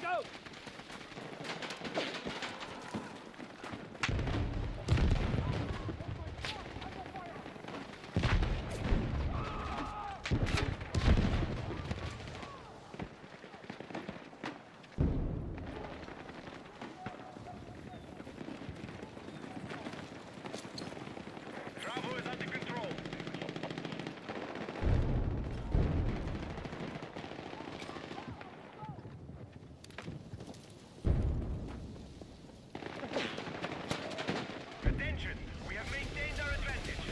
go! Bravo is under control. Attention! We have maintained our advantage.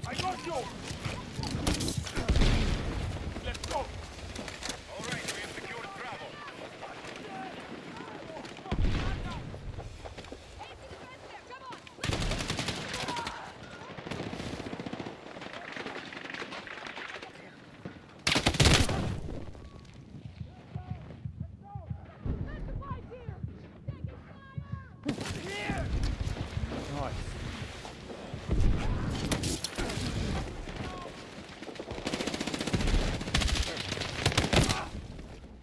I got you! Let's go! All right, we have secured Bravo. Nice.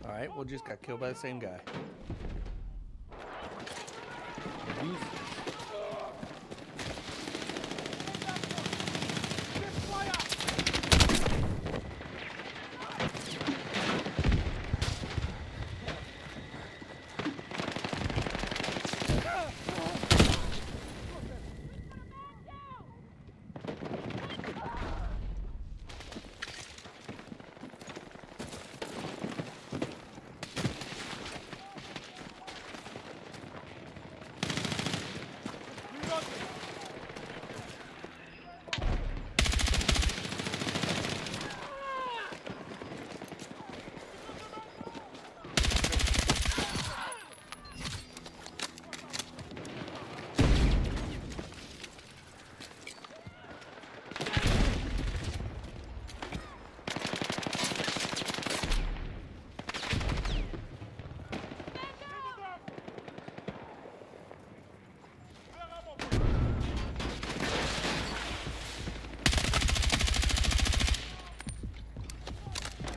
Alright, well, just got killed by the same guy.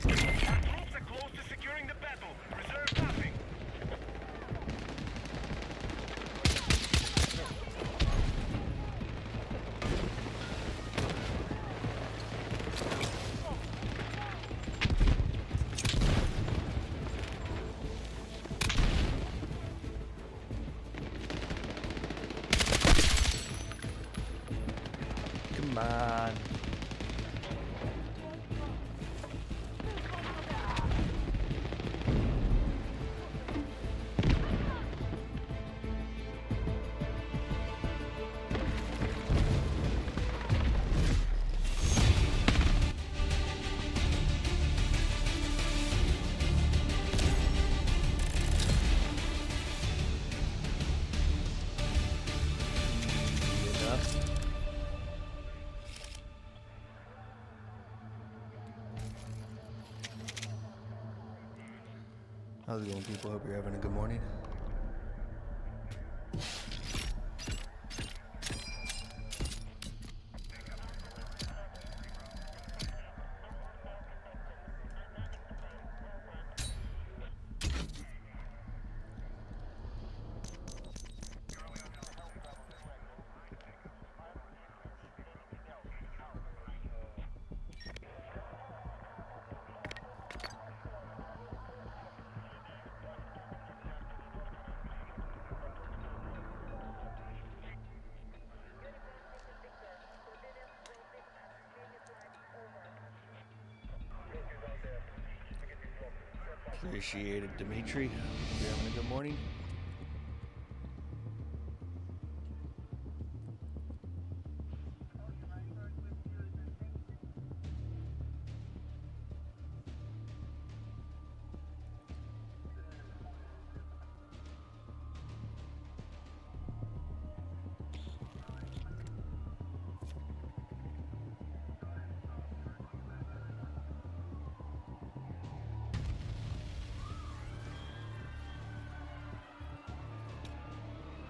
Our troops are close to securing the battle. Reserve nothing. Come on. Enough. How's it going, people? Hope you're having a good morning. Appreciate it, Dimitri. Hope you're having a good morning.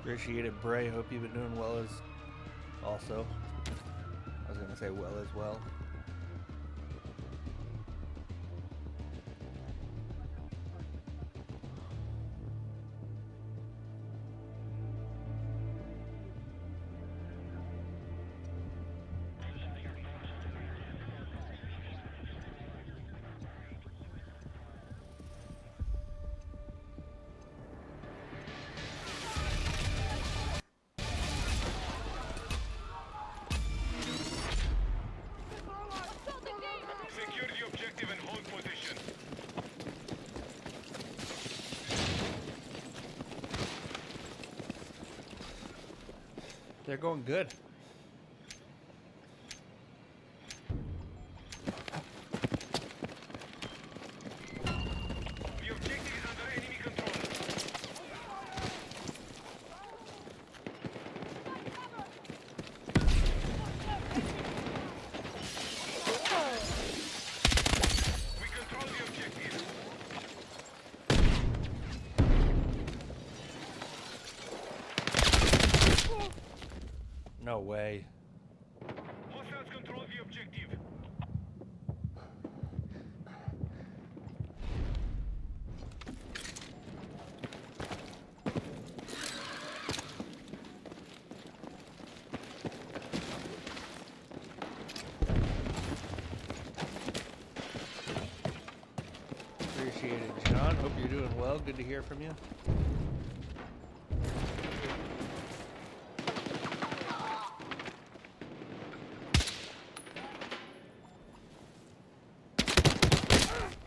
Appreciate it, Bray. Hope you've been doing well as also. I was gonna say well as well. Secure the objective and hold position. They're going good. The objective is under enemy control. We control the objective. No way. Hostiles control the objective. Appreciate it, John. Hope you're doing well. Good to hear from you.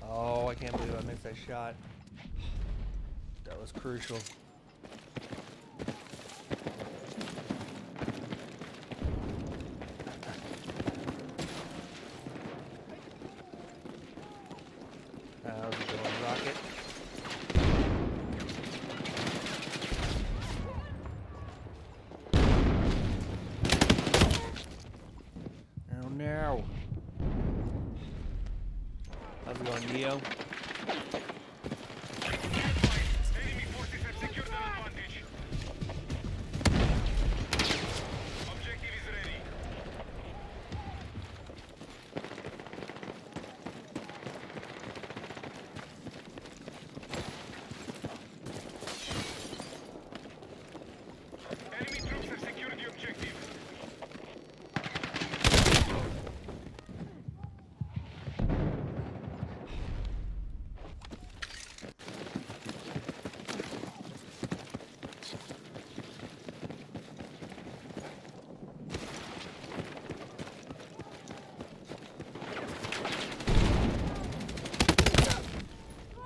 Oh, I can't believe I missed that shot. That was crucial. How's it going, Rocket? Oh no. How's it going, Neo? Enemy forces have secured an advantage. Objective is ready. Enemy troops have secured the objective.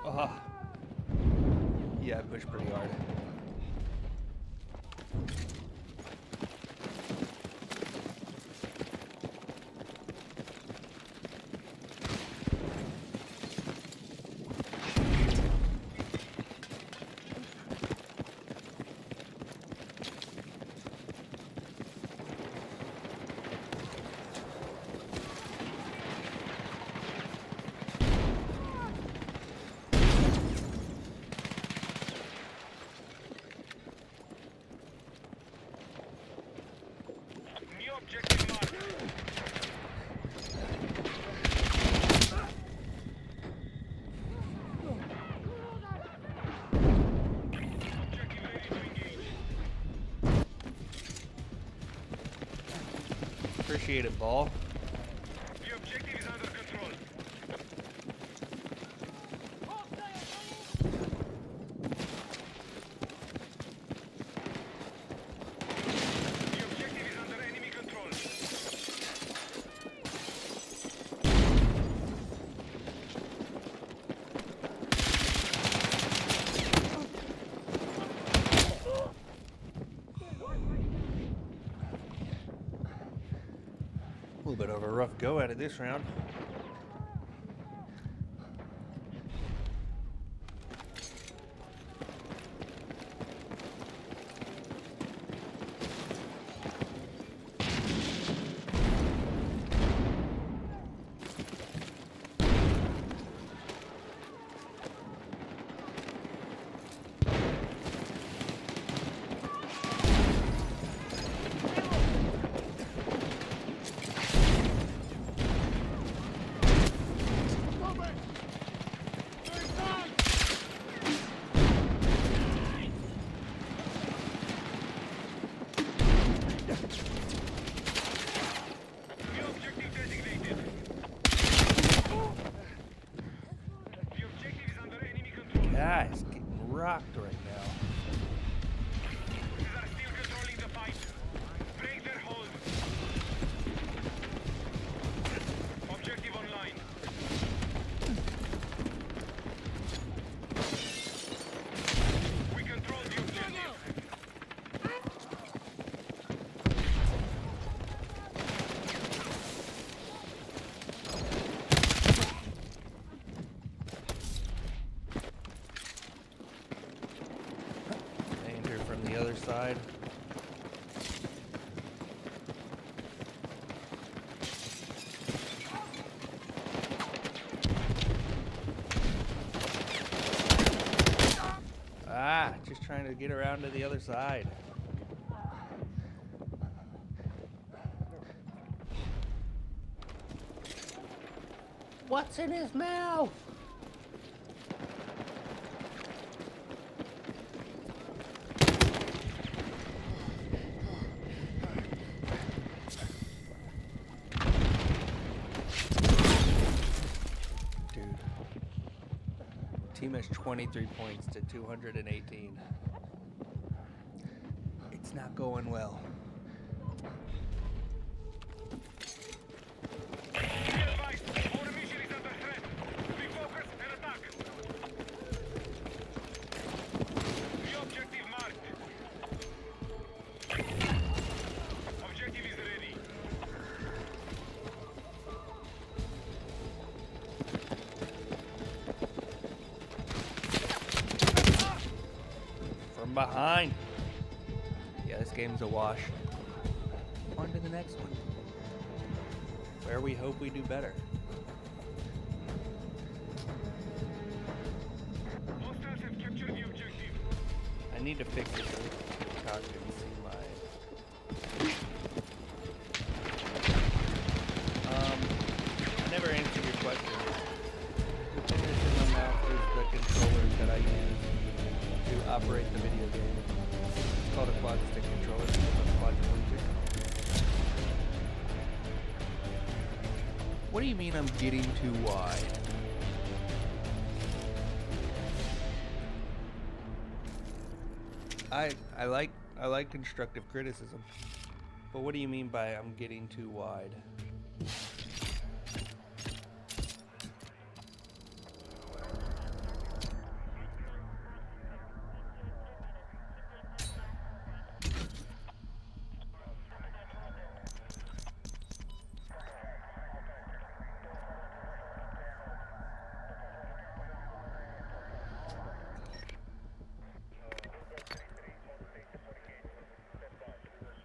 Oh. Yeah, I pushed pretty hard. New objective marked. Objective ready to engage. Appreciate it, Ball. The objective is under control. The objective is under enemy control. A little bit of a rough go at it this round. Guys, getting rocked right now. Forces are still controlling the fight. Break their hold. Objective online. We control the objective. Enter from the other side. Ah, just trying to get around to the other side. What's in his mouth? Dude. Team has 23 points to 218. It's not going well. Be advised, our mission is under threat. Refocus and attack. The objective marked. Objective is ready. From behind. Yeah, this game's a wash. On to the next one, where we hope we do better. Hostiles have captured the objective. I need to fix it so TikTok can see my... I never answered your question. The thing that's in my mouth is the controllers that I use to operate the video game. It's called a quad stick controller. It's a quad joystick. What do you mean I'm getting too wide? I like constructive criticism, but what do you mean by I'm getting too wide?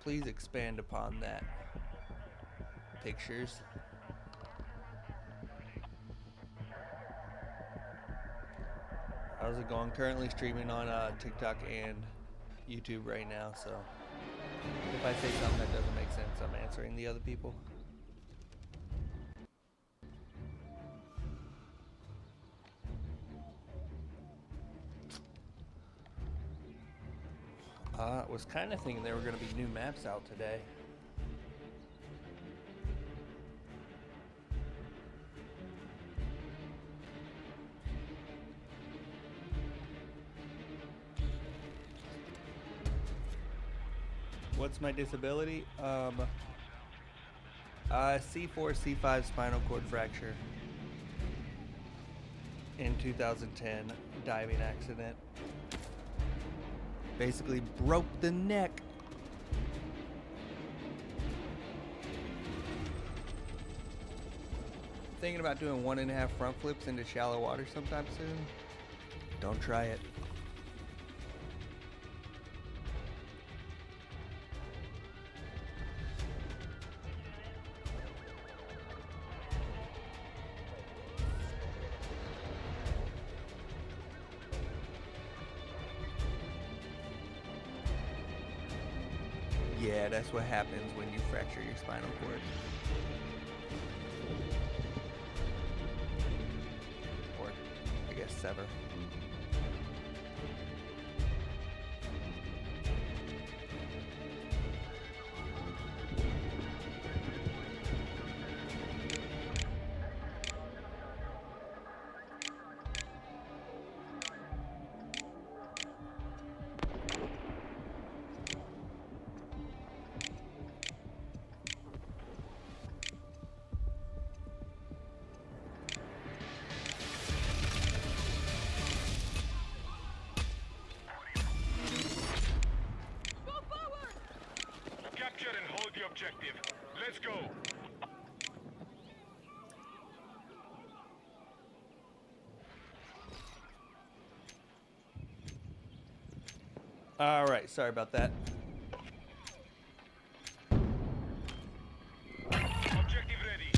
Please expand upon that. Pictures. How's it going? Currently streaming on TikTok and YouTube right now, so if I say something that doesn't make sense, I'm answering the other people. Was kind of thinking there were going to be new maps out today. What's my disability? C4, C5 spinal cord fracture in 2010, diving accident. Basically broke the neck. Thinking about doing 1.5 front flips into shallow water sometime soon. Don't try it. Yeah, that's what happens when you fracture your spinal cord. Or, I guess, sever. All right, sorry about that. Objective ready.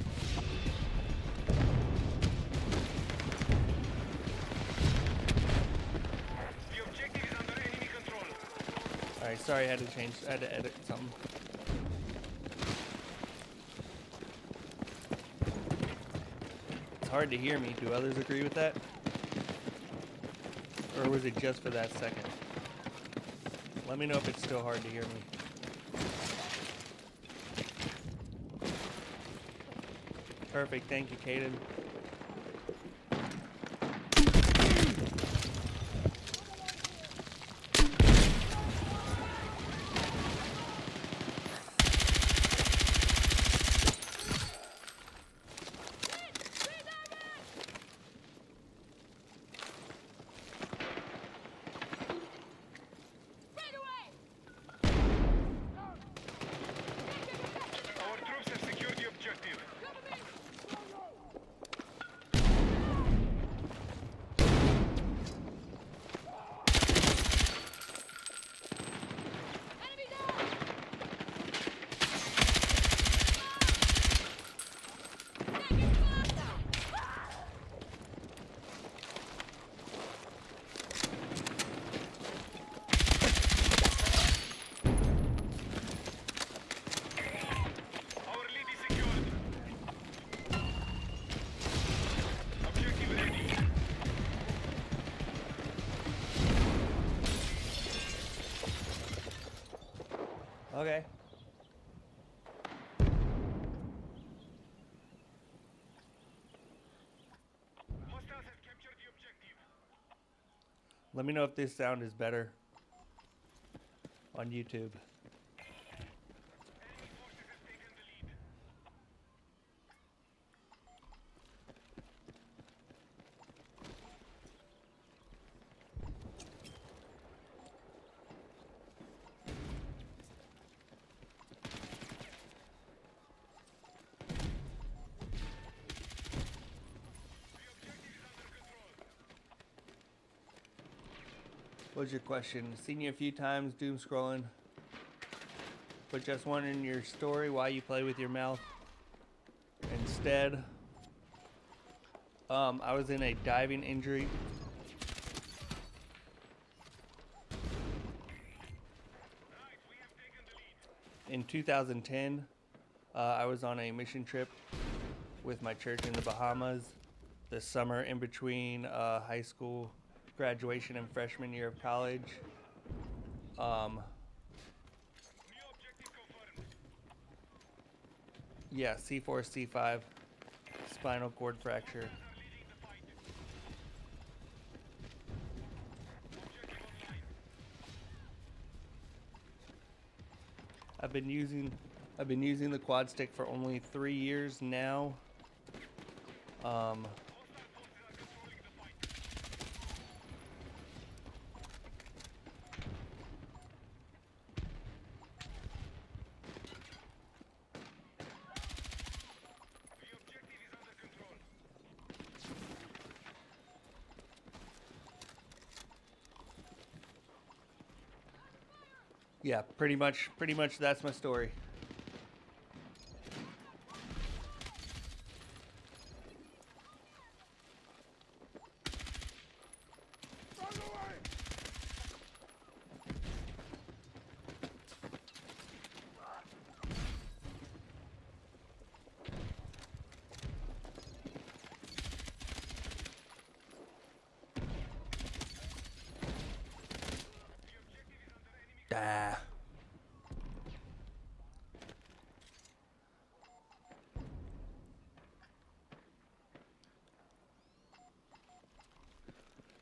The objective is under enemy control. All right, sorry, I had to edit something. It's hard to hear me. Do others agree with that? Or was it just for that second? Let me know if it's still hard to hear me. Perfect, thank you, Caden. Our troops have secured the objective. Our lead is secured. Objective ready. Okay. Hostiles have captured the objective. Let me know if this sound is better on YouTube. Enemy forces have taken the lead. The objective is under control. What was your question? Seen you a few times, doom scrolling, but just wondering your story, why you play with your mouth instead. I was in a diving injury. Right, we have taken the lead. In 2010, I was on a mission trip with my church in the Bahamas this summer in between high school graduation and freshman year of college. New objective confirmed. Yeah, C4, C5, spinal cord fracture. Are leading the fight. Objective online. I've been using the quad stick for only 3 years now. Hostile forces are controlling the fight. The objective is under control. Yeah, pretty much that's my story. Run away! Ah.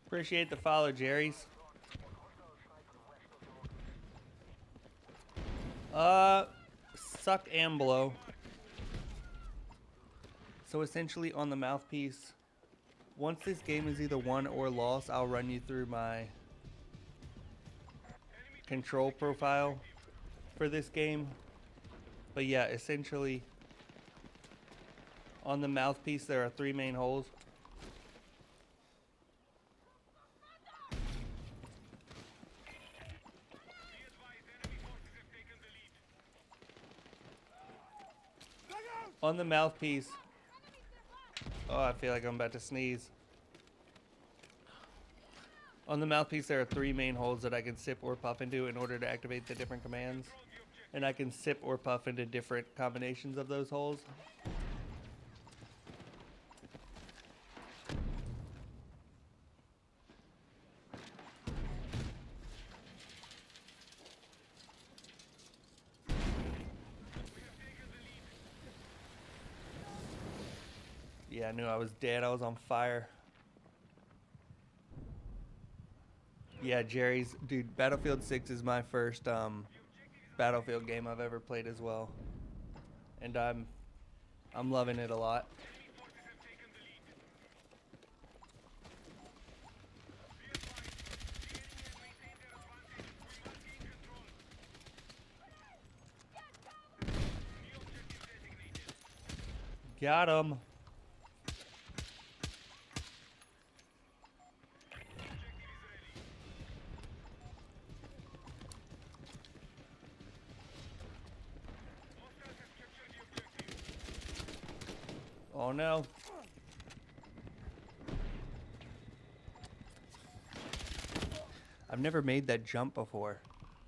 Appreciate the follow, Jerry's. Suck and blow. So essentially on the mouthpiece, once this game is either won or lost, I'll run you through my control profile for this game. But yeah, essentially on the mouthpiece there are 3 main holes. On the mouthpiece. Oh, I feel like I'm about to sneeze. On the mouthpiece, there are 3 main holes that I can sip or puff into in order to activate the different commands. And I can sip or puff into different combinations of those holes. Yeah, I knew I was dead. I was on fire. Yeah, Jerry's... Dude, Battlefield 6 is my first Battlefield game I've ever played as well. And I'm loving it a lot. Got him. Oh no. I've never made that jump before.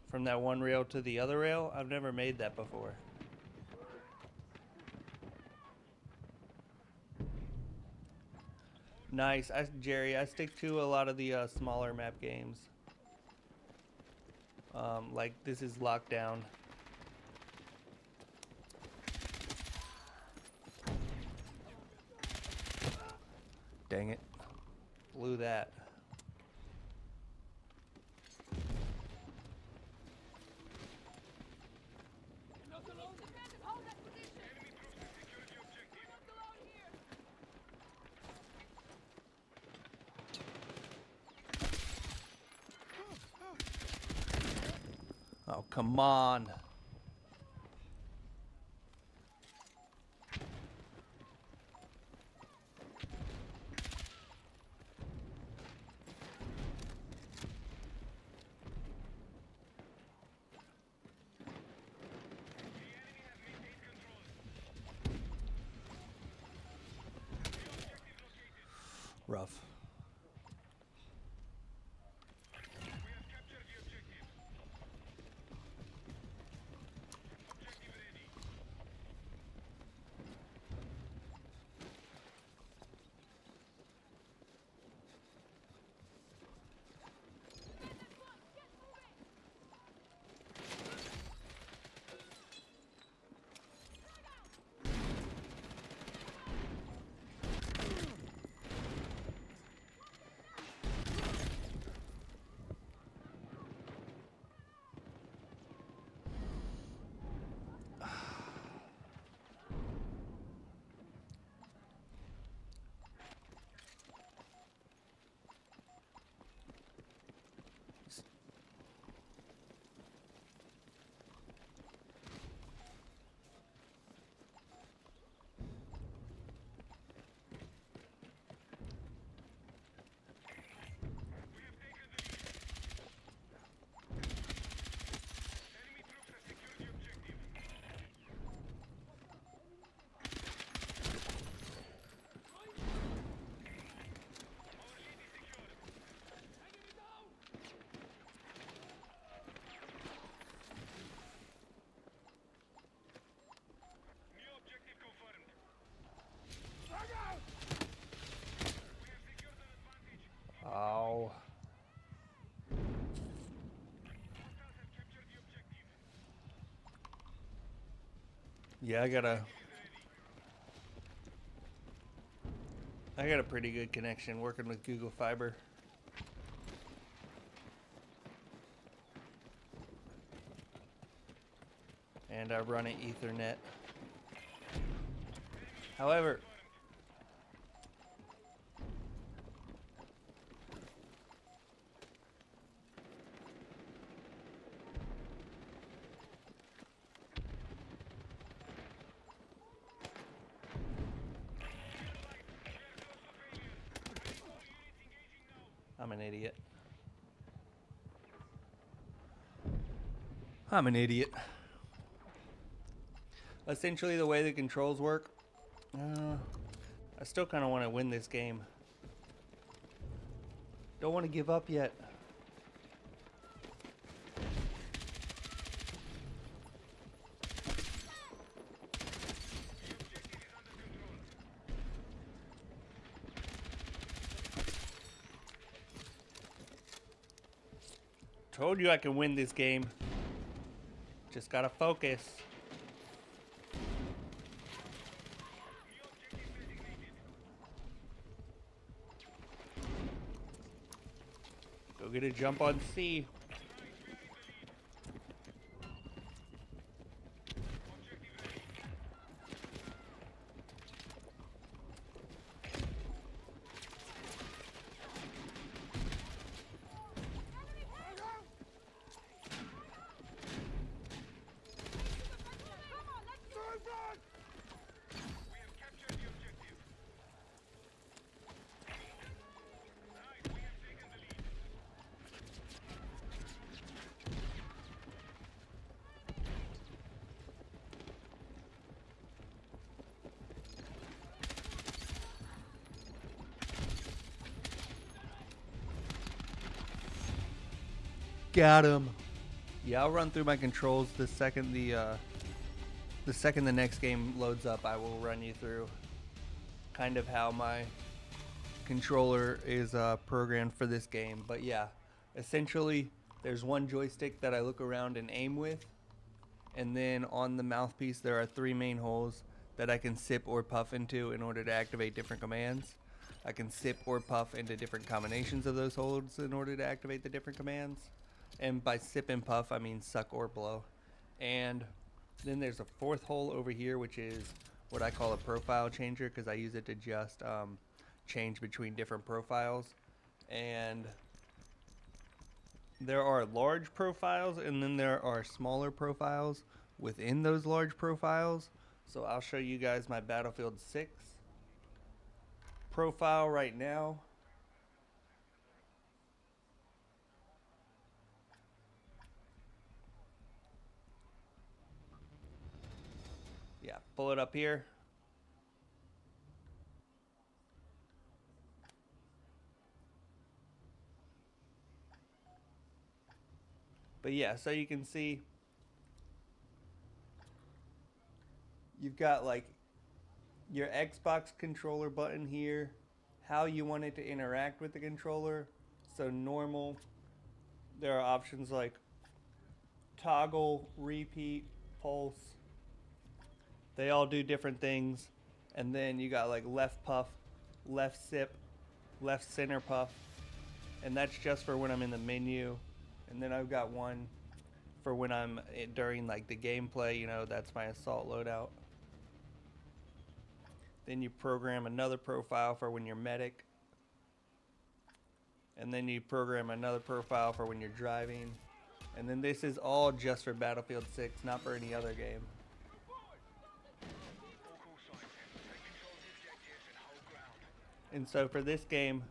From that one rail to the other rail, I've never made that before. Nice. Jerry, I stick to a lot of the smaller map games. Like this is Lockdown. Dang it. Blew that. Oh, come on. Rough. Oh. Yeah, I got a pretty good connection working with Google Fiber. And I run an Ethernet. However, I'm an idiot. I'm an idiot. essentially the way the controls work, I still kind of want to win this game. Don't want to give up yet. Told you I can win this game. Just gotta focus. Go get a jump on C. Got him. Yeah, I'll run through my controls the second the next game loads up. I will run you through kind of how my controller is programmed for this game. But yeah, essentially there's one joystick that I look around and aim with, and then on the mouthpiece there are 3 main holes that I can sip or puff into in order to activate different commands. I can sip or puff into different combinations of those holes in order to activate the different commands. And by sip and puff, I mean suck or blow. And then there's a 4th hole over here, which is what I call a profile changer, because I use it to just change between different profiles. And there are large profiles, and then there are smaller profiles within those large profiles. So I'll show you guys my Battlefield 6 profile right now. Yeah, pull it up here. But yeah, so you can see you've got like your Xbox controller button here, how you want it to interact with the controller. So normal, there are options like toggle, repeat, pulse. They all do different things. And then you got like left puff, left sip, left center puff. And that's just for when I'm in the menu. And then I've got one for when I'm during like the gameplay, you know, that's my assault loadout. Then you program another profile for when you're medic. And then you program another profile for when you're driving. And then this is all just for Battlefield 6, not for any other game. And so for this game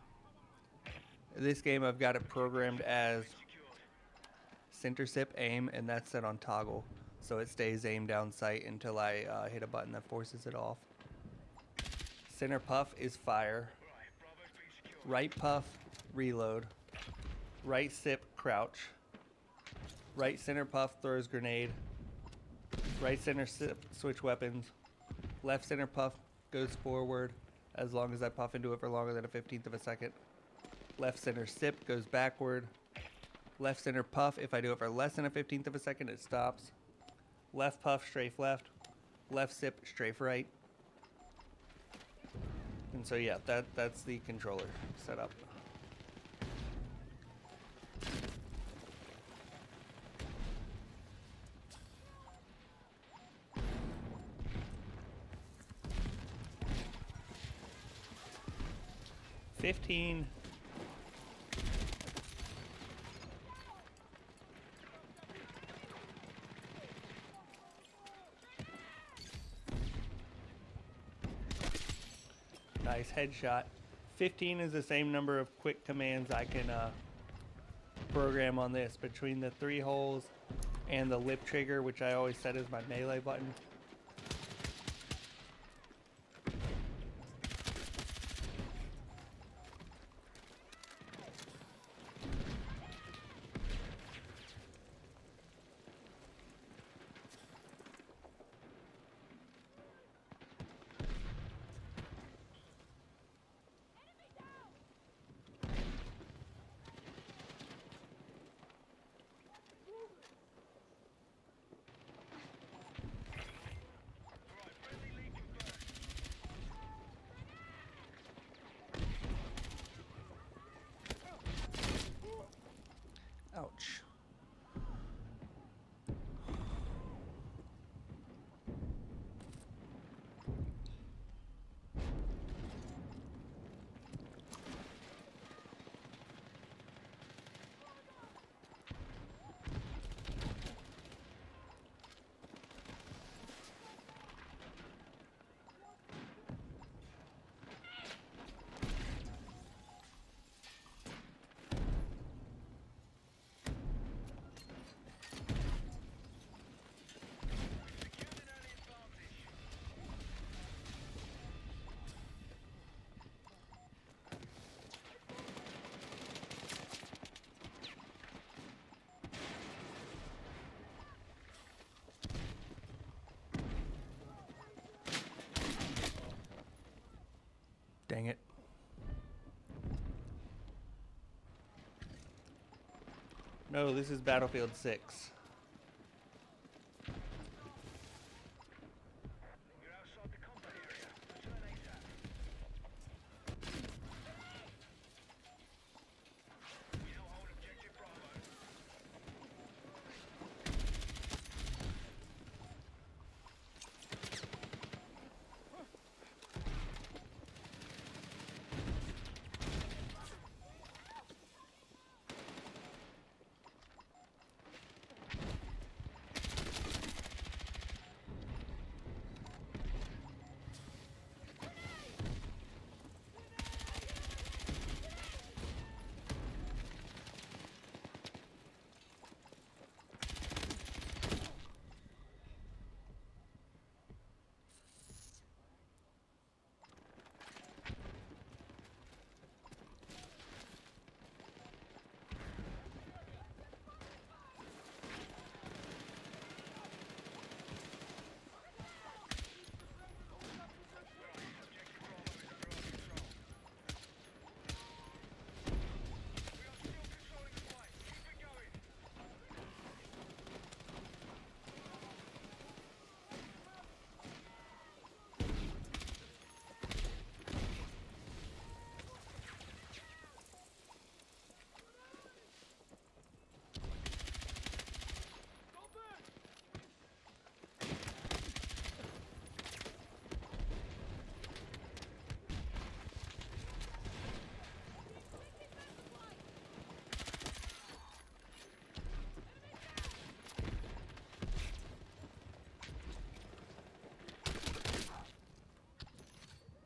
I've got it programmed as center sip aim, and that's set on toggle. So it stays aim down sight until I hit a button that forces it off. Center puff is fire. Right puff, reload. Right sip, crouch. Right center puff, throws grenade. Right center sip, switch weapons. Left center puff goes forward as long as I puff into it for longer than a 15th of a second. Left center sip goes backward. Left center puff, if I do it for less than a 15th of a second, it stops. Left puff, strafe left. Left sip, strafe right. And so yeah, that's the controller setup. Nice headshot. 15 is the same number of quick commands I can program on this, between the 3 holes and the lip trigger, which I always set as my melee button. Ouch. Secured an early advantage. Dang it. No, this is Battlefield 6. You're outside the combat area. Return ASAP. We now hold objective Bravo.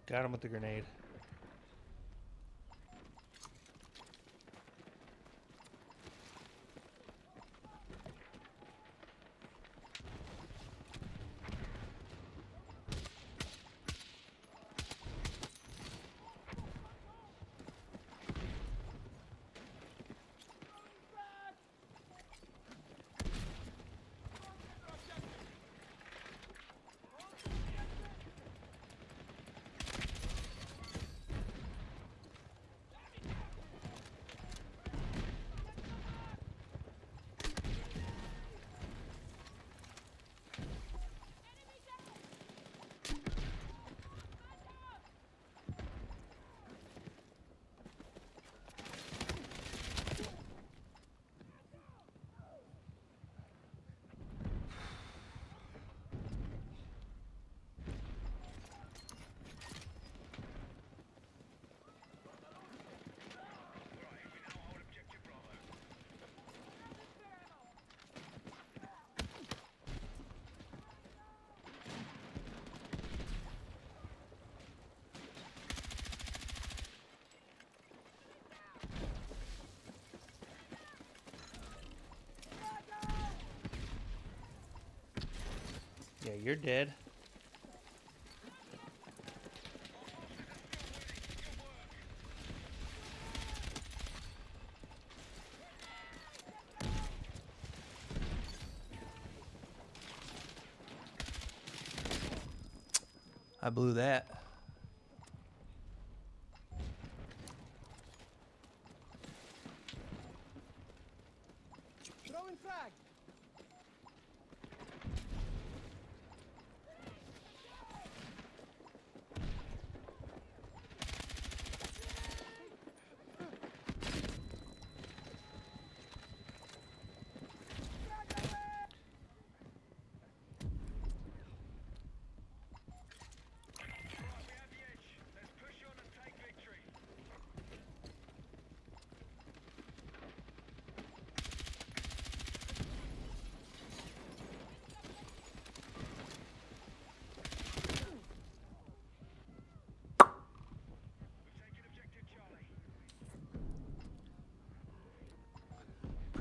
Got him with the grenade. Yeah, you're dead. I blew that. Throwing frag!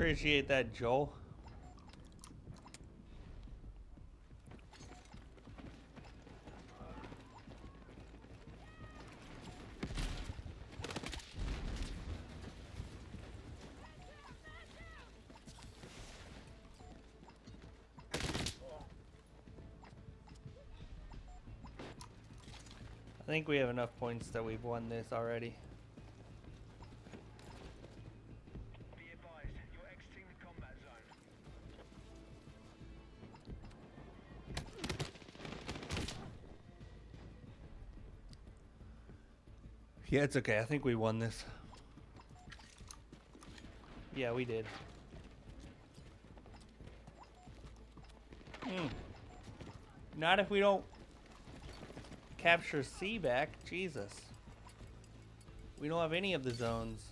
Appreciate that, Joel. I think we have enough points that we've won this already. Be advised, you're exiting the combat zone. Yeah, it's okay. I think we won this. Yeah, we did. Not if we don't capture C back. Jesus. We don't have any of the zones.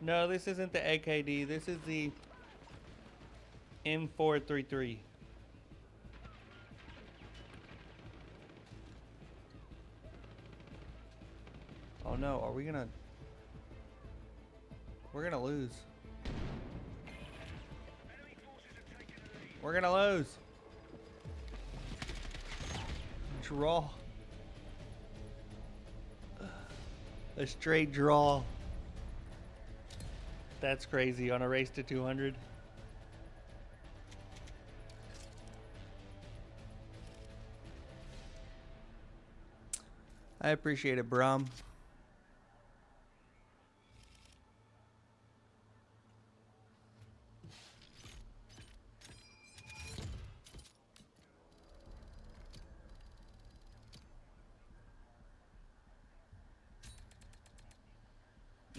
No, this isn't the AKD. This is the M433. Oh no, are we gonna... We're gonna lose. We're gonna lose. Draw. A straight draw. That's crazy on a race to 200. I appreciate it, Brom.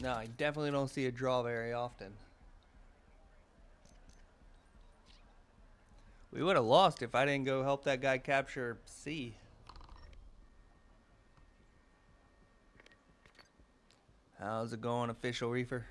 No, I definitely don't see a draw very often. We would have lost if I didn't go help that guy capture C. How's it going, Official Reefer?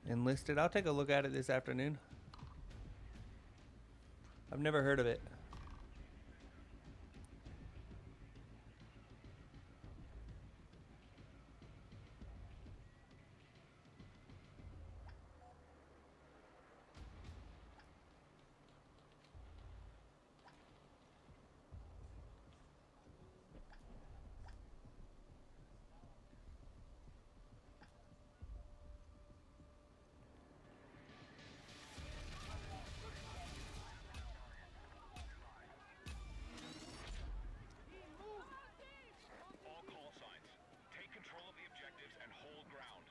Enlisted. I'll take a look at it this afternoon. I've never heard of it. All call signs. Take control of the objectives and hold ground.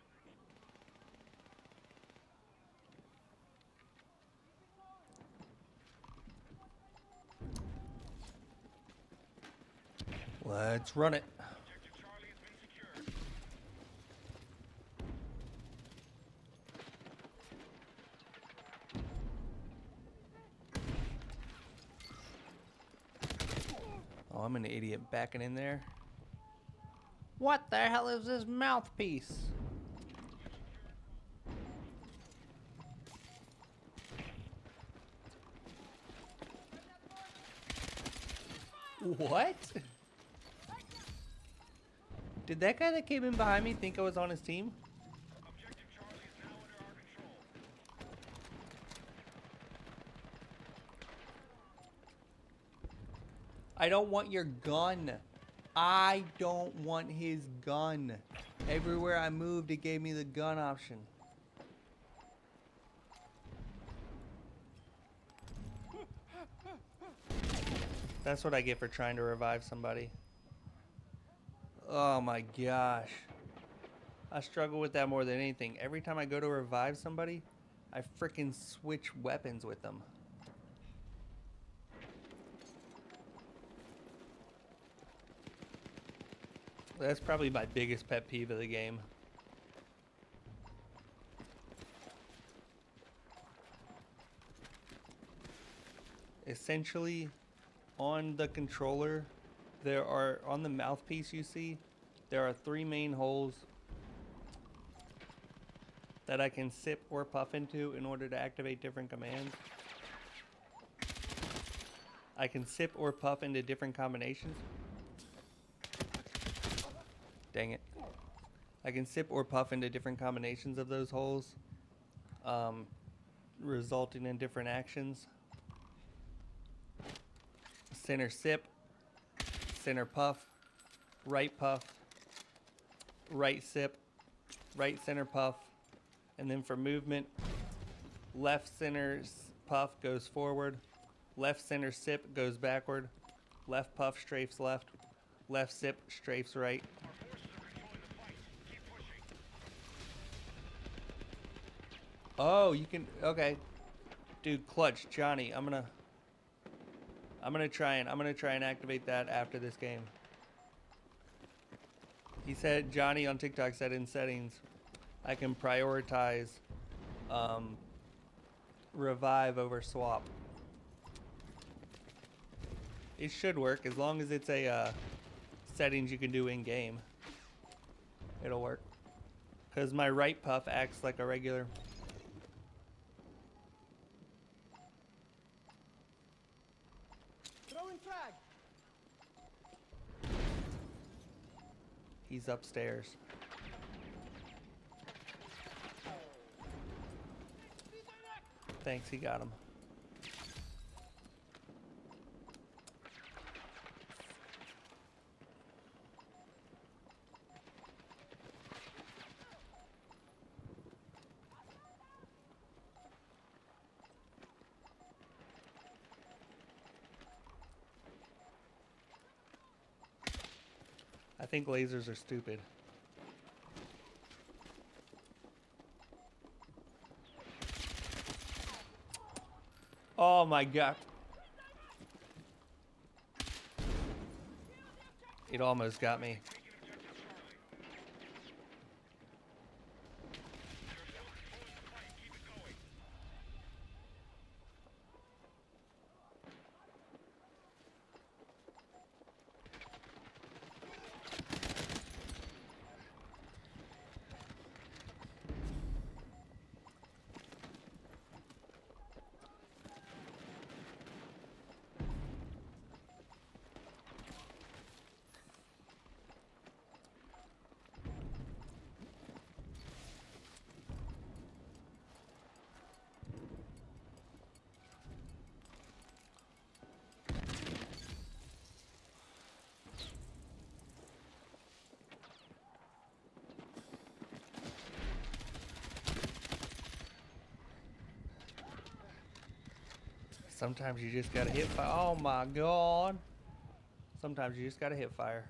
Let's run it. Objective Charlie has been secured. Oh, I'm an idiot backing in there. What the hell is this mouthpiece? What? Did that guy that came in behind me think I was on his team? Objective Charlie is now under our control. I don't want your gun. I don't want his gun. Everywhere I moved, it gave me the gun option. That's what I get for trying to revive somebody. Oh my gosh. I struggle with that more than anything. Every time I go to revive somebody, I freaking switch weapons with them. That's probably my biggest pet peeve of the game. Essentially, on the controller, there are, on the mouthpiece you see, there are 3 main holes that I can sip or puff into in order to activate different commands. I can sip or puff into different combinations. Dang it. I can sip or puff into different combinations of those holes, resulting in different actions. Center sip, center puff, right sip, right center puff, and then for movement, left center puff goes forward, left center sip goes backward, left puff strafes left, left sip strafes right. Oh, you can, okay. Dude, clutch, Johnny, I'm gonna try and activate that after this game. He said, Johnny on TikTok said in settings, I can prioritize revive over swap. It should work as long as it's a settings you can do in game. It'll work. Because my right puff acts like a regular. Throwing frag. He's upstairs. Thanks, he got him. I think lasers are stupid. Oh my god. It almost got me. Sometimes you just gotta hit fire. Oh my god. Sometimes you just gotta hit fire.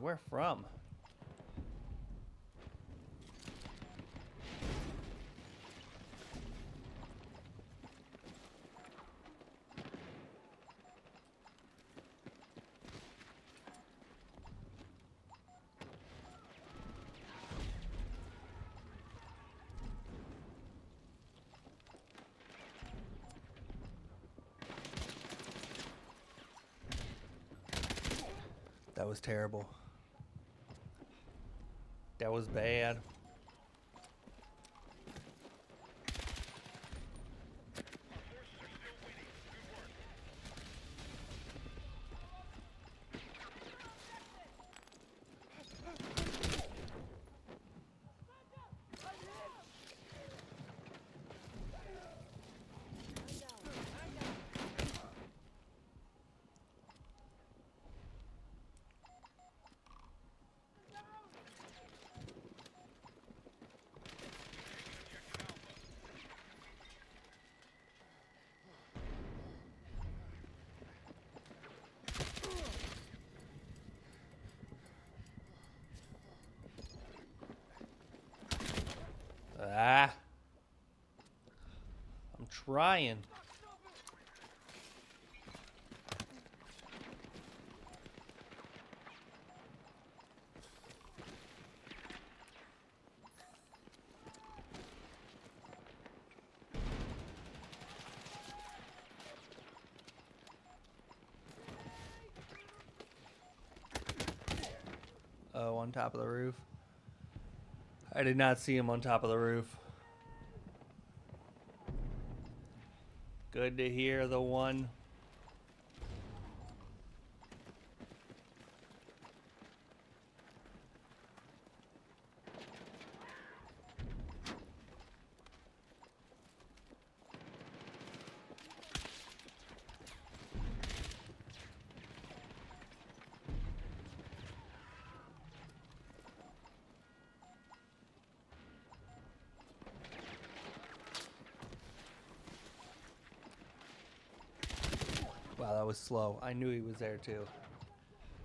Where from? was terrible. That was bad. Ah. I'm trying. Oh, on top of the roof. I did not see him on top of the roof. Good to hear the one. Wow, that was slow. I knew he was there too.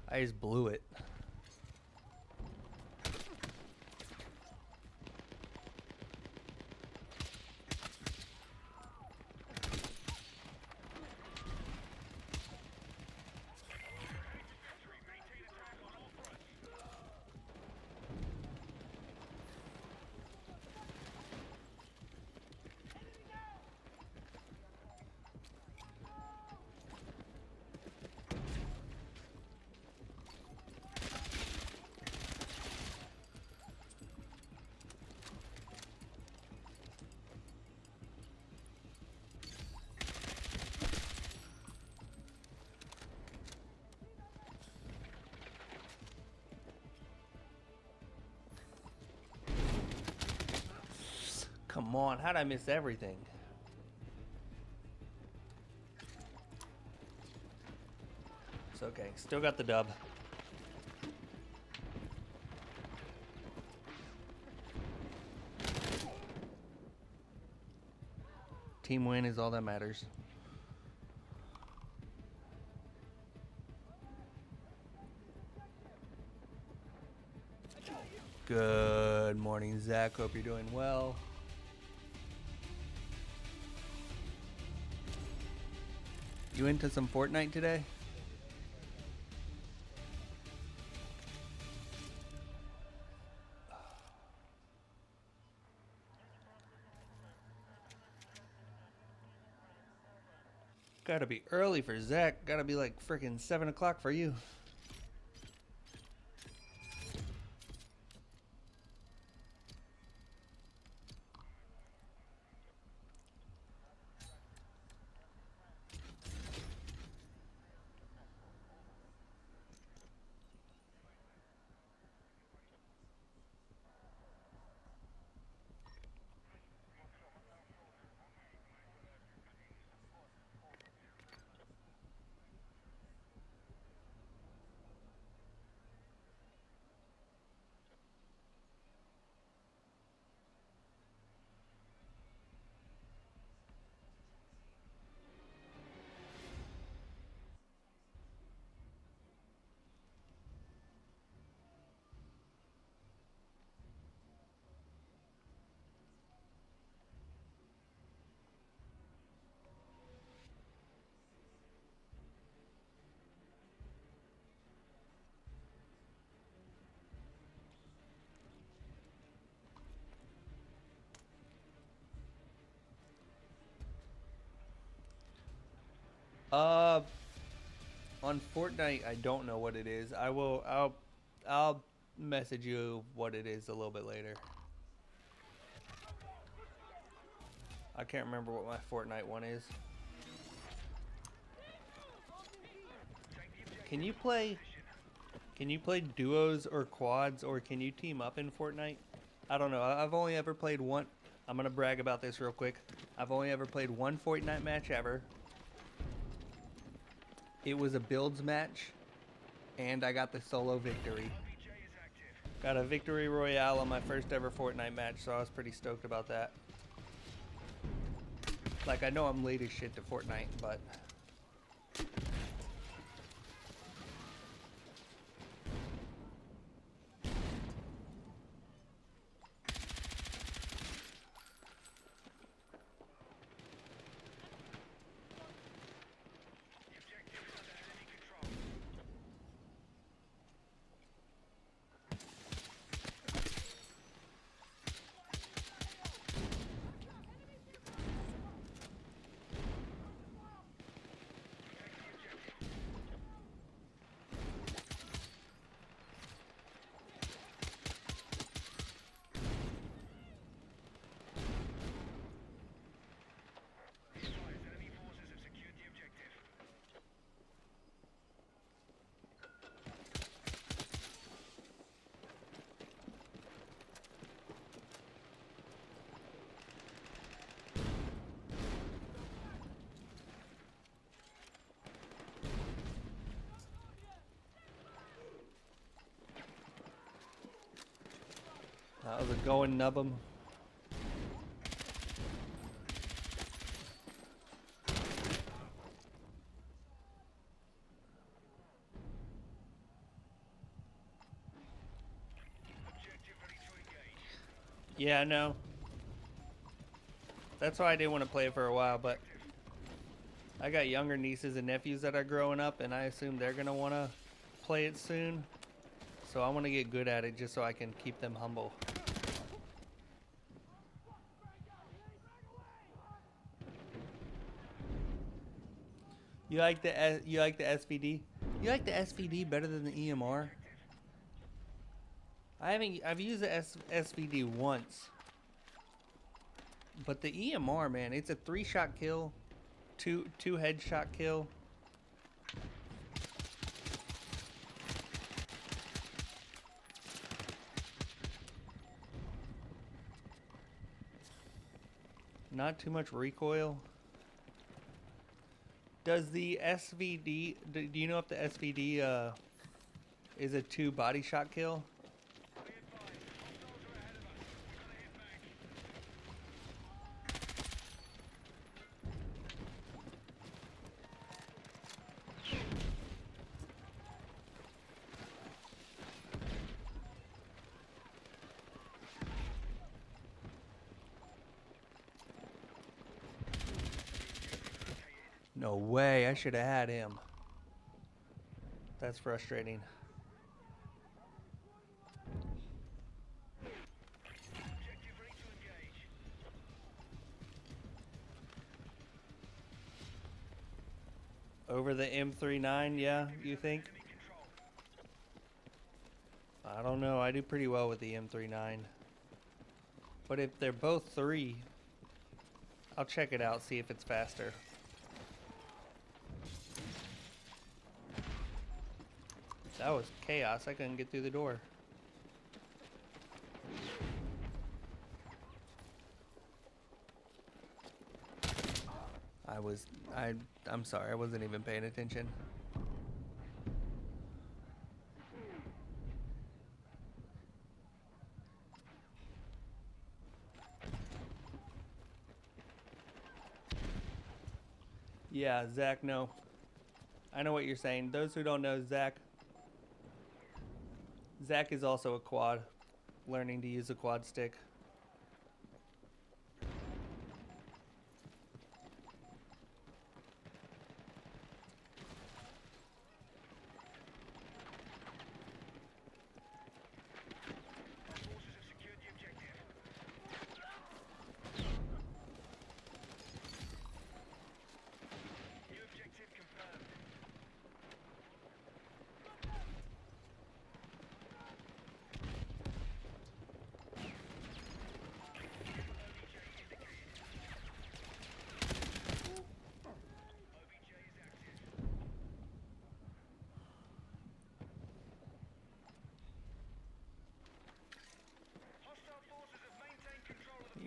I just blew it. Come on, how'd I miss everything? It's okay, still got the dub. Team win is all that matters. Good morning, Zach. Hope you're doing well. You into some Fortnite today? Gotta be early for Zach. Gotta be like freaking 7 o'clock for you. Uh, On Fortnite, I don't know what it is. I'll message you what it is a little bit later. I can't remember what my Fortnite one is. Can you play duos or quads, or can you team up in Fortnite? I don't know. I've only ever played one. I'm gonna brag about this real quick. I've only ever played one Fortnite match ever. It was a builds match, and I got the solo victory. Got a victory royale on my first ever Fortnite match, so I was pretty stoked about that. Like, I know I'm late as shit to Fortnite, but... How's it going, Nubbum? Yeah, no. That's why I didn't want to play it for a while, but I got younger nieces and nephews that are growing up, and I assume they're going to want to play it soon. So I want to get good at it just so I can keep them humble. You like the SVD? You like the SVD better than the EMR? I've used the SVD once. But the EMR, man, it's a 3-shot kill, two headshot kill. Not too much recoil. Does the SVD, do you know if the SVD is a 2 body shot kill? No way, I should have had him. That's frustrating. Over the M39, yeah, you think? I don't know, I do pretty well with the M39. But if they're both 3, I'll check it out, see if it's faster. That was chaos. I couldn't get through the door. I'm sorry, I wasn't even paying attention. Yeah, Zach, no. I know what you're saying. Those who don't know, Zach is also a quad, learning to use a quad stick.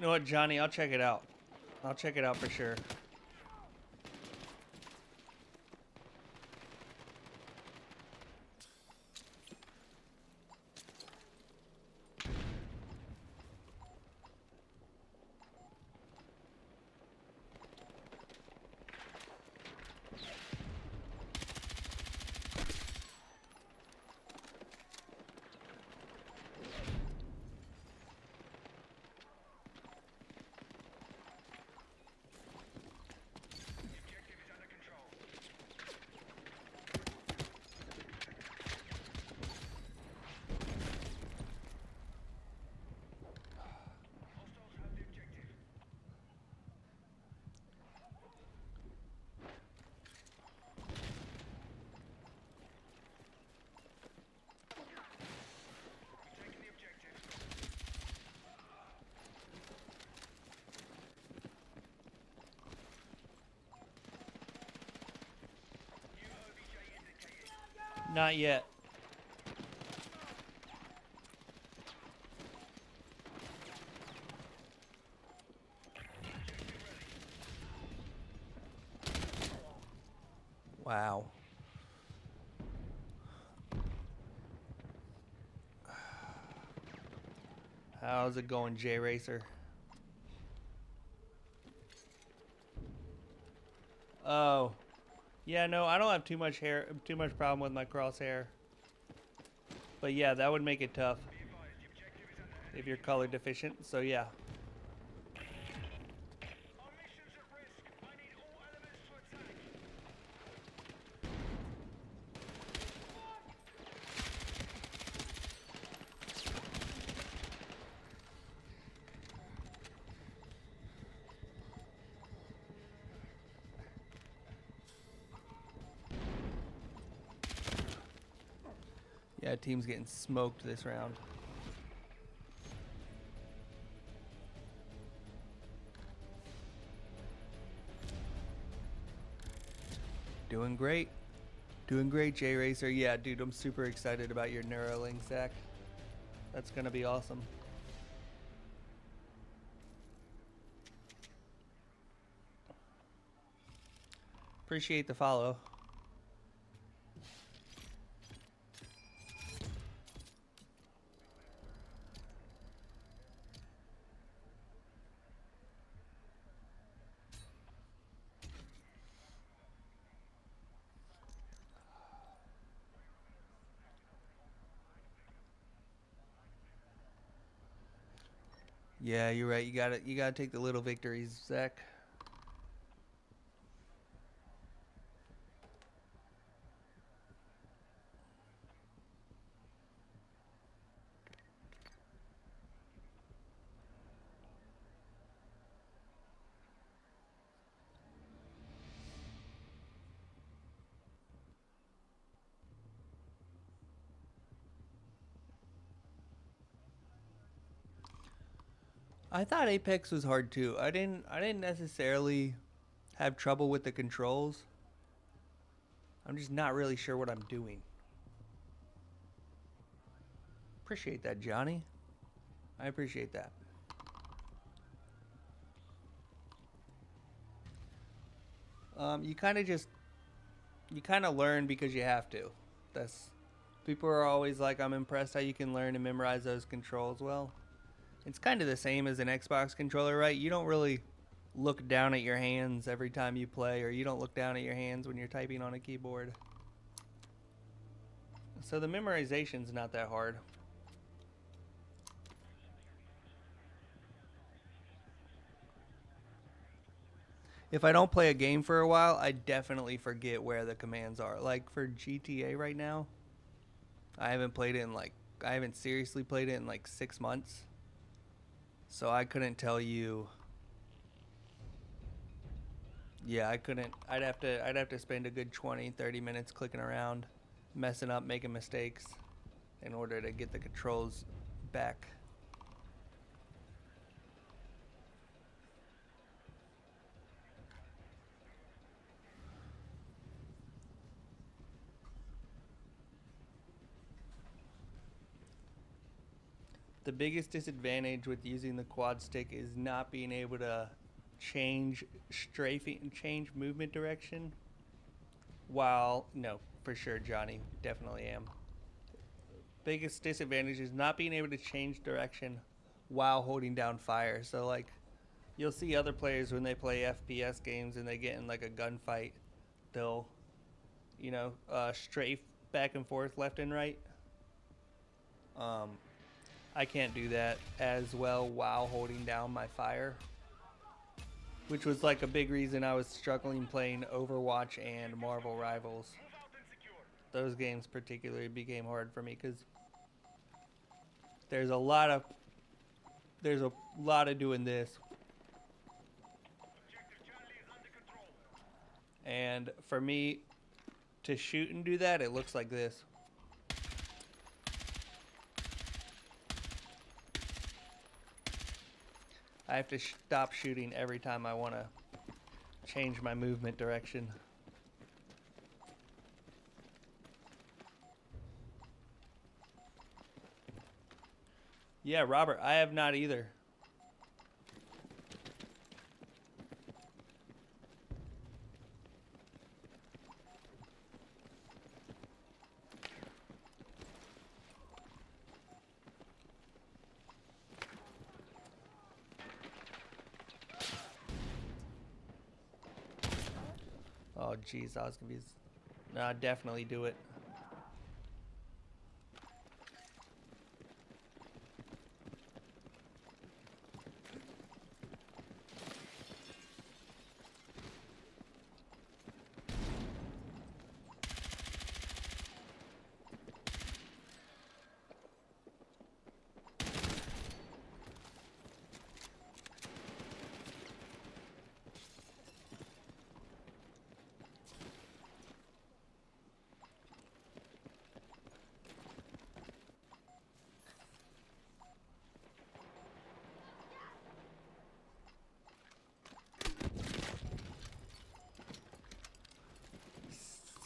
know what, Johnny? I'll check it out. I'll check it out for sure. Not yet. Wow. How's it going, J Racer? Oh. Yeah, no, I don't have too much problem with my crosshair. But yeah, that would make it tough if you're color deficient. So yeah. Our mission's at risk. I need all elements to attack. Yeah, team's getting smoked this round. Doing great. Doing great, J Racer. Yeah, dude, I'm super excited about your Neuralink, Zach. That's gonna be awesome. Appreciate the follow. Yeah, you're right. You gotta take the little victories, Zach. I thought Apex was hard too. I didn't necessarily have trouble with the controls. I'm just not really sure what I'm doing. Appreciate that, Johnny. I appreciate that. You kind of learn because you have to. That's people are always like, I'm impressed how you can learn and memorize those controls. Well, it's kind of the same as an Xbox controller, right? You don't really look down at your hands every time you play, or you don't look down at your hands when you're typing on a keyboard. So the memorization's not that hard. If I don't play a game for a while, I definitely forget where the commands are. Like for GTA right now, I haven't seriously played it in like 6 months. So I couldn't tell you. Yeah, I couldn't. I'd have to spend a good 20-30 minutes clicking around, messing up, making mistakes in order to get the controls back. The biggest disadvantage with using the quad stick is not being able to change strafing, change movement direction. While, no, for sure, Johnny, definitely am. Biggest disadvantage is not being able to change direction while holding down fire. So, like, you'll see other players when they play FPS games and they get in, like, a gunfight, they'll, strafe back and forth left and right. I can't do that as well while holding down my fire, which was like a big reason I was struggling playing Overwatch and Marvel Rivals. Those games particularly became hard for me because there's a lot of doing this, and for me to shoot and do that, it looks like this. I have to stop shooting every time I want to change my movement direction. Yeah, Robert, I have not either. Oh, jeez, I was gonna be. Nah, definitely do it.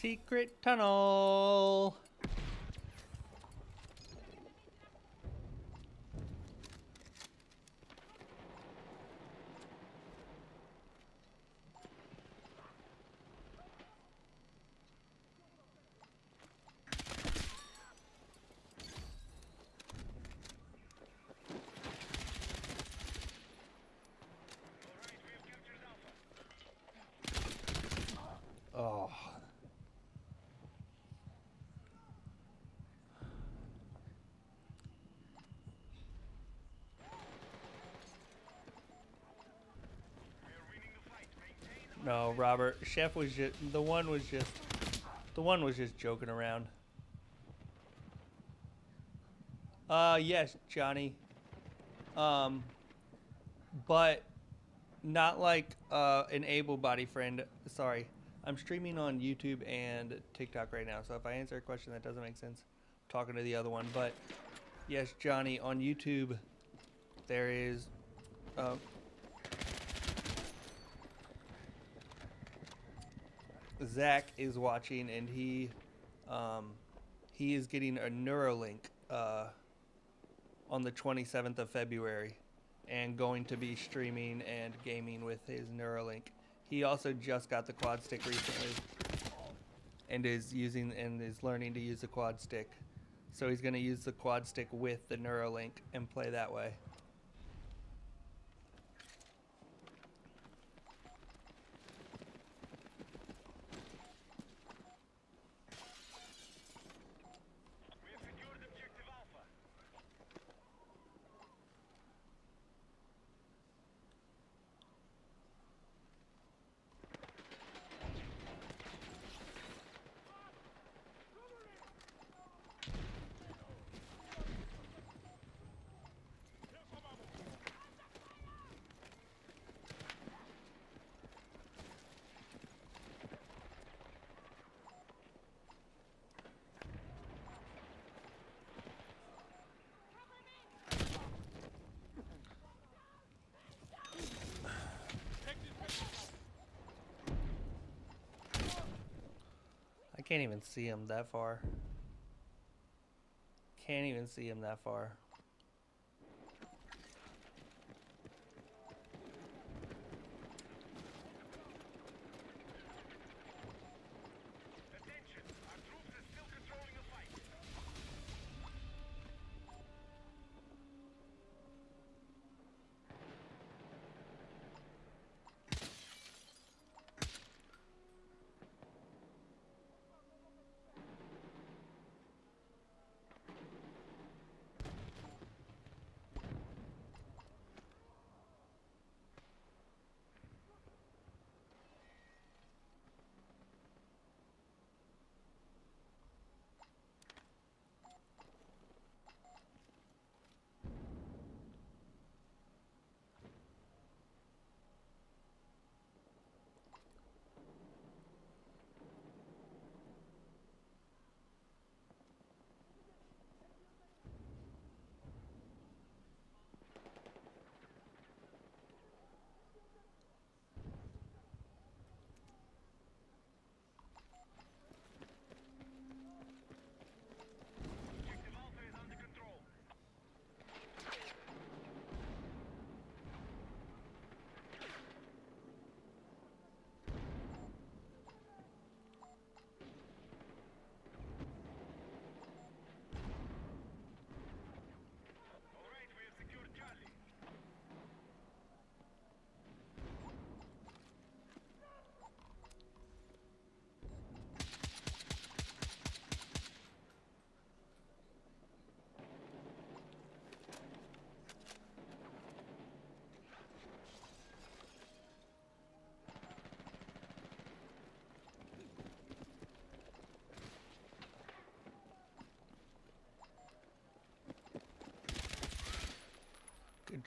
Secret tunnel. Oh. No, Robert. Chef was just the one was just joking around. Yes, Johnny. But not like an able-bodied friend. Sorry, I'm streaming on YouTube and TikTok right now. So if I answer a question that doesn't make sense, I'm talking to the other one. But yes, Johnny, on YouTube, there is. Zach is watching, and he is getting a Neuralink on the 27th of February, and going to be streaming and gaming with his Neuralink. He also just got the quad stick recently, and is learning to use the quad stick. So he's going to use the quad stick with the Neuralink and play that way. I can't even see him that far. Can't even see him that far.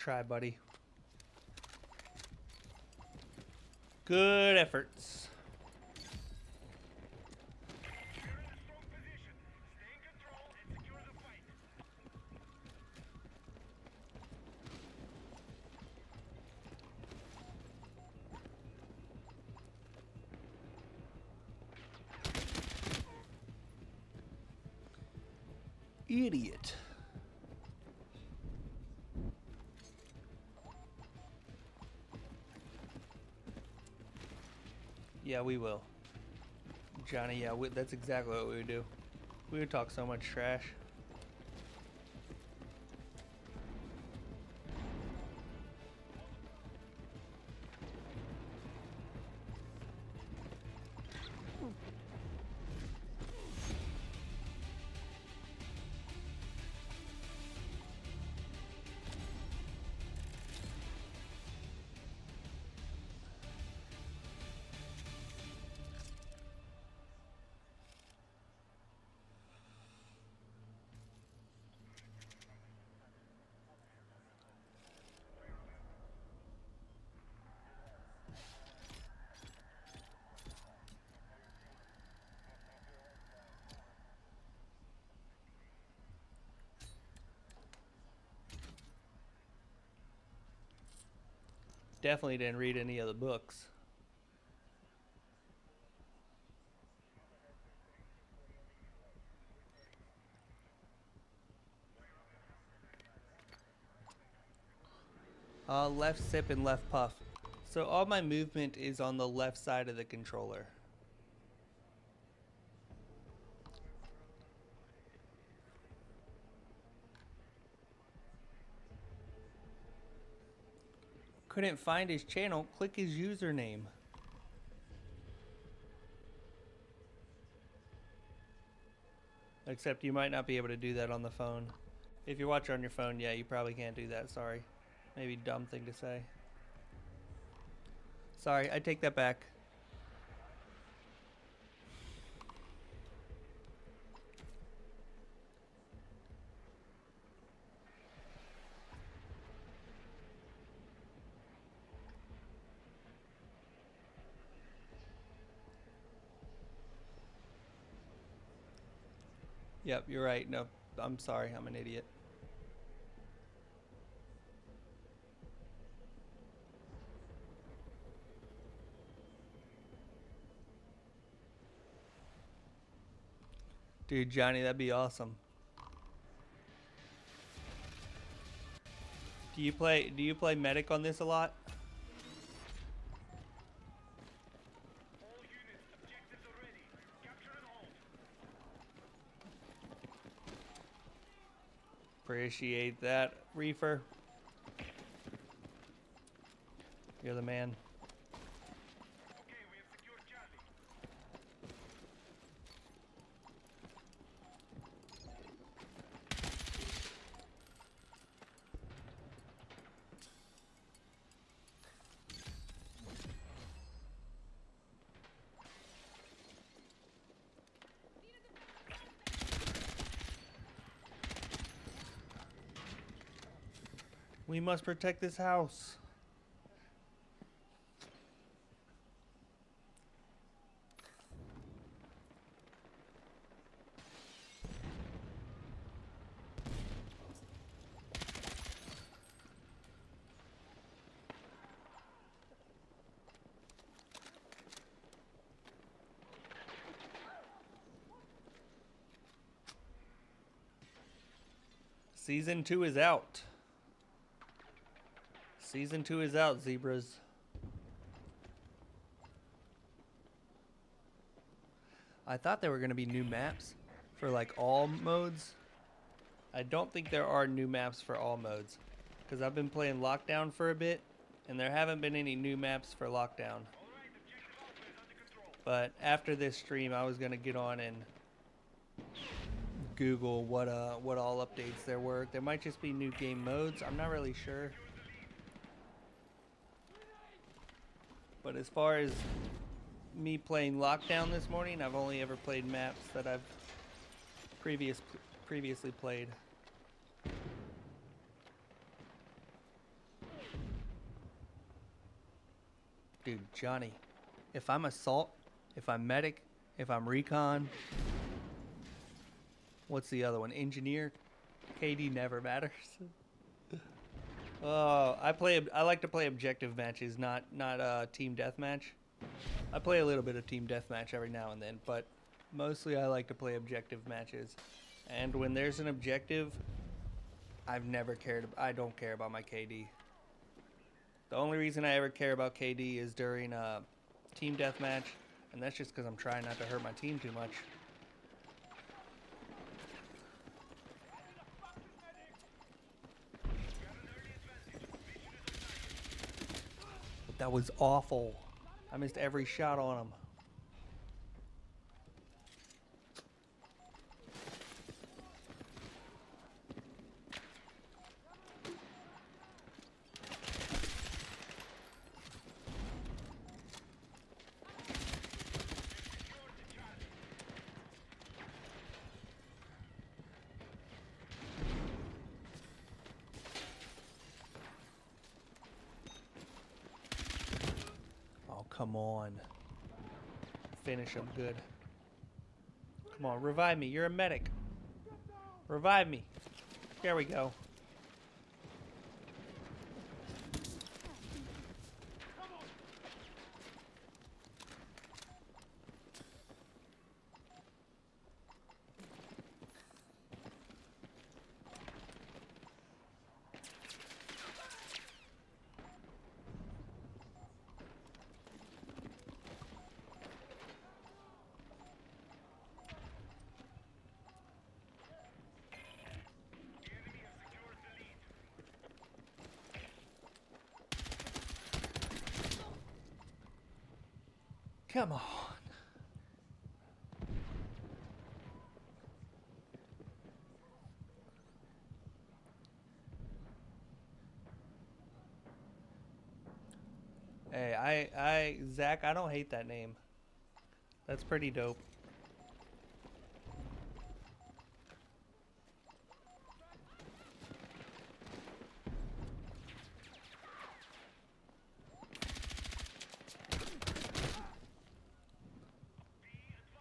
try, buddy. Good efforts. You're in a strong position. Stay in control and secure the fight. Idiot. Yeah, we will. Johnny, yeah, that's exactly what we would do. We would talk so much trash. Definitely didn't read any of the books. Left sip and left puff. So all my movement is on the left side of the controller. Couldn't find his channel. Click his username. Except you might not be able to do that on the phone. If you watch on your phone, yeah, you probably can't do that. Sorry. Maybe dumb thing to say. Sorry, I take that back. Yep, you're right. No, I'm sorry. I'm an idiot. Dude, Johnny, that'd be awesome. Do you play medic on this a lot? All units, objectives are ready. Capture and hold. Appreciate that, Reefer. You're the man. Okay, we have secured Charlie. We must protect this house. Season 2 is out. Season 2 is out, zebras. I thought there were going to be new maps for like all modes. I don't think there are new maps for all modes, because I've been playing Lockdown for a bit and there haven't been any new maps for Lockdown. But after this stream I was going to get on and Google what all updates there were. There might just be new game modes. I'm not really sure. But as far as me playing Lockdown this morning, I've only ever played maps that I've previously played. Dude, Johnny, if I'm assault, if I'm medic, if I'm recon, what's the other one? Engineer? KD never matters. Oh, I like to play objective matches, not team deathmatch. I play a little bit of team deathmatch every now and then, but mostly I like to play objective matches. And when there's an objective, I don't care about my KD. The only reason I ever care about KD is during team deathmatch, and that's just because I'm trying not to hurt my team too much. But that was awful. I missed every shot on him. Oh, come on. Finish him good. Come on, revive me. You're a medic. Revive me. There we go. Come on. Hey, Zach, I don't hate that name. That's pretty dope.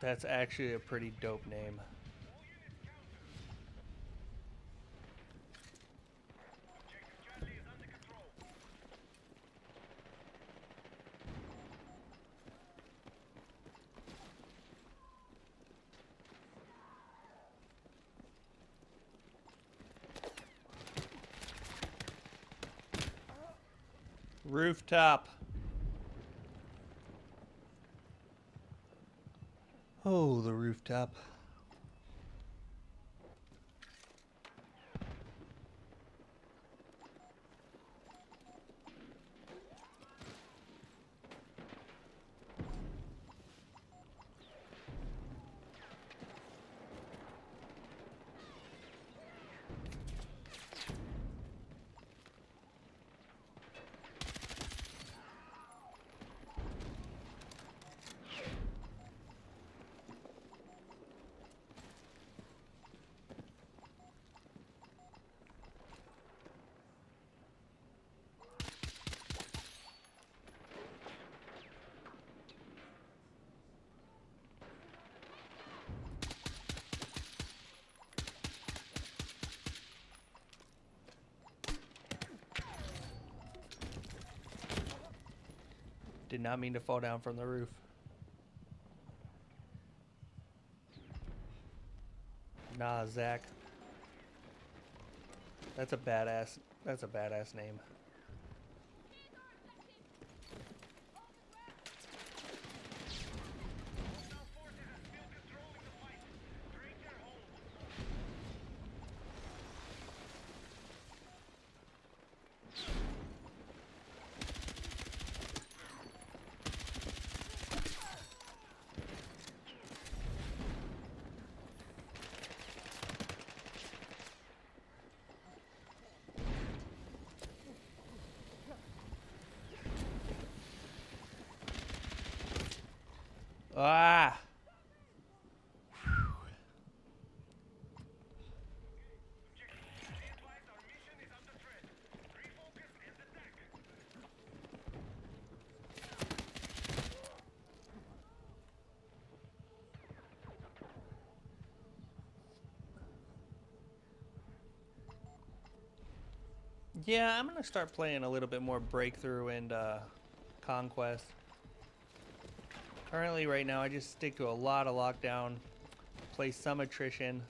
That's actually a pretty dope name. Rooftop. Oh, the rooftop. Did not mean to fall down from the roof. Nah, Zach. That's a badass name. Ah! Yeah, I'm gonna start playing a little bit more Breakthrough and Conquest. Currently, right now, I just stick to a lot of Lockdown, play some Attrition.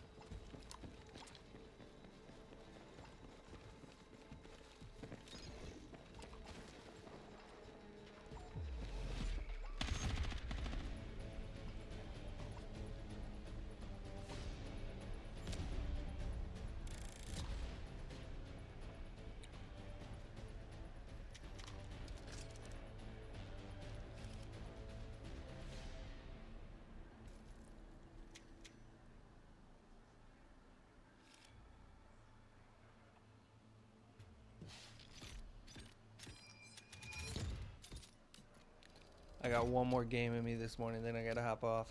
I got one more game in me this morning, then I gotta hop off.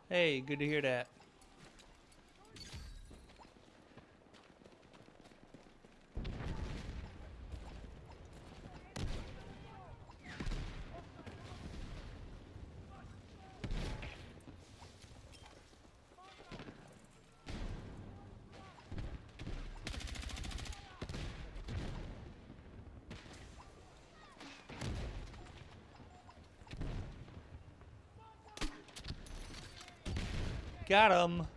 Hey, good to hear that. Got him.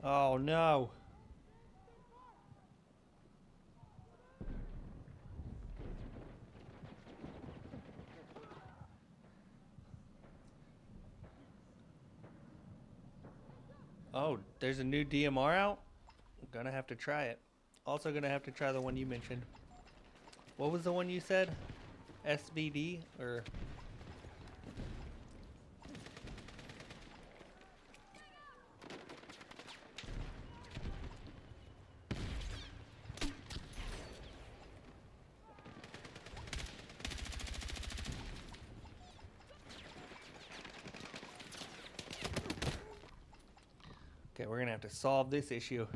Oh no. Oh, there's a new DMR out? Gonna have to try it. Also gonna have to try the one you mentioned. What was the one you said? SVD or okay, we're gonna have to solve this issue.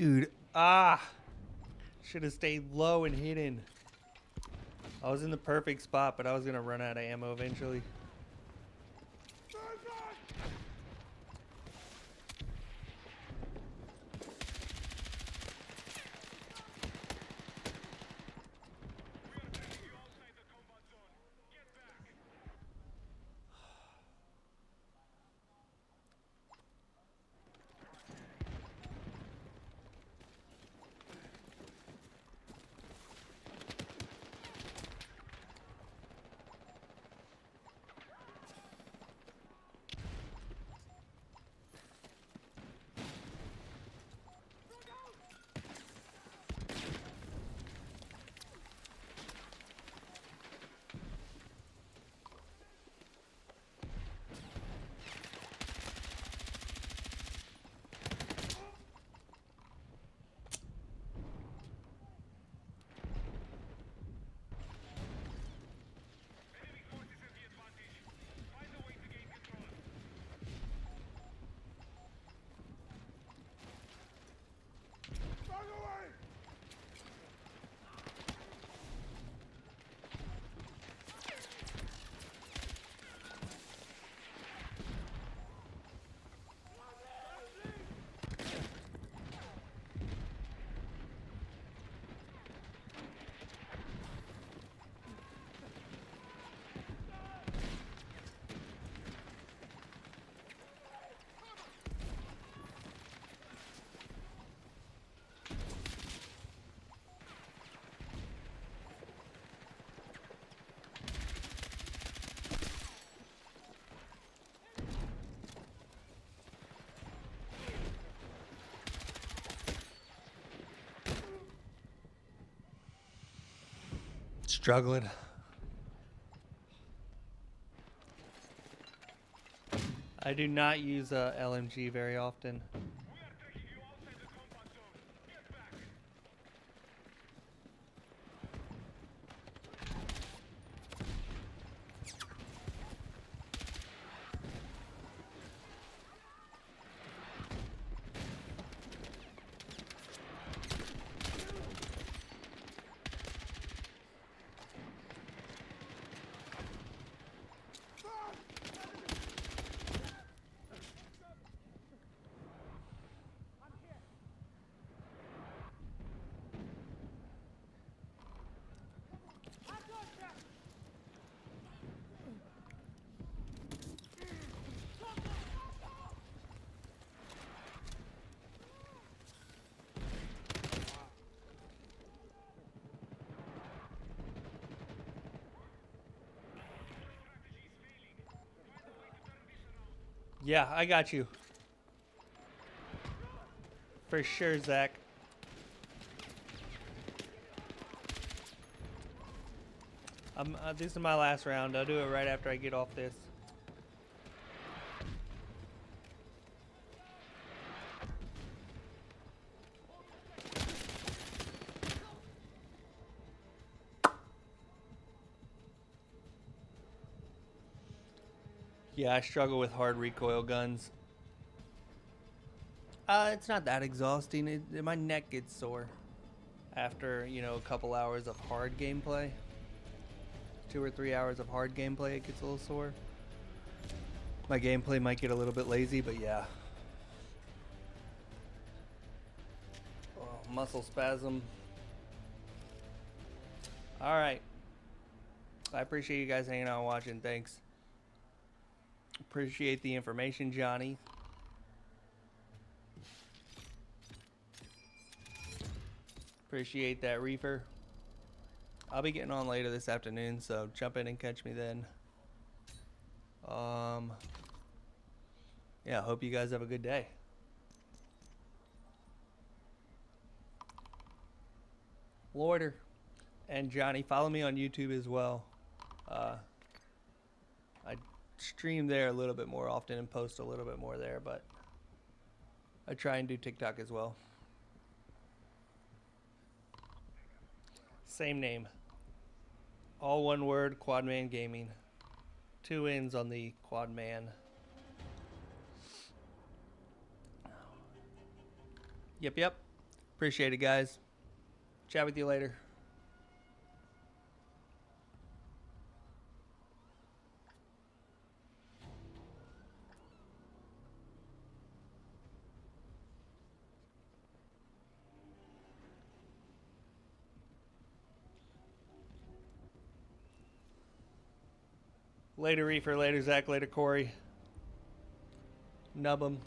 Dude, should have stayed low and hidden. I was in the perfect spot, but I was gonna run out of ammo eventually. Struggling. I do not use LMG very often. Yeah, I got you. For sure, Zach. This is my last round. I'll do it right after I get off this. Yeah, I struggle with hard recoil guns. It's not that exhausting. My neck gets sore after, you know, a couple hours of hard gameplay. 2 or 3 hours of hard gameplay, it gets a little sore. My gameplay might get a little bit lazy, but yeah. Oh, muscle spasm. Alright. I appreciate you guys hanging out and watching. Thanks. Appreciate the information, Johnny. Appreciate that, Reefer. I'll be getting on later this afternoon, so jump in and catch me then. Yeah, hope you guys have a good day. Loiter and Johnny, follow me on YouTube as well. I stream there a little bit more often and post a little bit more there, but I try and do TikTok as well. Same name. All one word, QuadMann Gaming. 2 N's on the QuadMann. Yep. Appreciate it, guys. Chat with you later. Later, Reefer. Later, Zach. Later, Corey. Nub 'em.